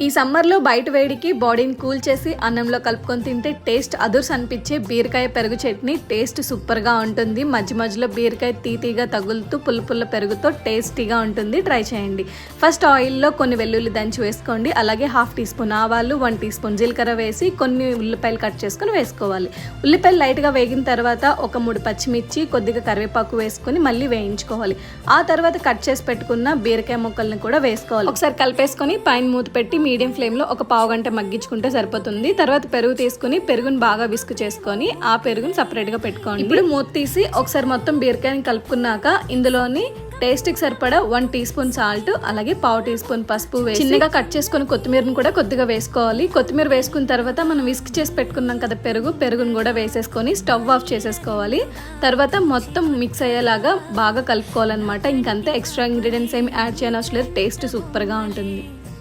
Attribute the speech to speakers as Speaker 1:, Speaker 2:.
Speaker 1: ఈ సమ్మర్లో బయట వేడికి బాడీని కూల్ చేసి అన్నంలో కలుపుకొని తింటే టేస్ట్ అదుర్స్ అనిపించే బీరకాయ పెరుగు చట్నీ టేస్ట్ సూపర్గా ఉంటుంది. మధ్య మధ్యలో బీరకాయ తీతీగా తగులుతూ పుల్ల పెరుగుతో టేస్టీగా ఉంటుంది. ట్రై చేయండి. ఫస్ట్ ఆయిల్లో కొన్ని వెల్లుల్లి దంచి వేసుకోండి. అలాగే 1/2 టీ స్పూన్ ఆవాలు, 1 టీ స్పూన్ జీలకర్ర వేసి కొన్ని ఉల్లిపాయలు కట్ చేసుకొని వేసుకోవాలి. ఉల్లిపాయలు లైట్గా వేగిన తర్వాత ఒక 3 పచ్చిమిర్చి, కొద్దిగా కరివేపాకు వేసుకొని మళ్ళీ వేయించుకోవాలి. ఆ తర్వాత కట్ చేసి పెట్టుకున్న బీరకాయ ముక్కల్ని కూడా వేసుకోవాలి. ఒకసారి కలిపేసుకొని పైన మూత పెట్టి మీడియం ఫ్లేమ్ లో ఒక పావు గంట మగ్గించుకుంటే సరిపోతుంది. తర్వాత పెరుగు తీసుకుని పెరుగును బాగా విస్క్ చేసుకొని ఆ పెరుగును సపరేట్ గా పెట్టుకోండి. ఇప్పుడు మూత తీసి ఒకసారి మొత్తం బీరకాయని కలుపుకున్నాక ఇందులోని టేస్ట్ కి సరిపడా 1 టీ స్పూన్ సాల్ట్, అలాగే 1/2 టీ స్పూన్ పసుపు వేసి చిన్నగా కట్ చేసుకుని కొత్తిమీరను కూడా కొద్దిగా వేసుకోవాలి. కొత్తిమీర వేసుకున్న తర్వాత మనం విస్క్ చేసి పెట్టుకున్నాం కదా పెరుగును కూడా వేసేసుకొని స్టవ్ ఆఫ్ చేసేసుకోవాలి. తర్వాత మొత్తం మిక్స్ అయ్యేలాగా బాగా కలుపుకోవాలన్నమాట. ఇంకంతే, ఎక్స్ట్రా ఇంగ్రీడియంట్స్ ఏమి యాడ్ చేయనవసరం లేదు. టేస్ట్ సూపర్ గా ఉంటుంది.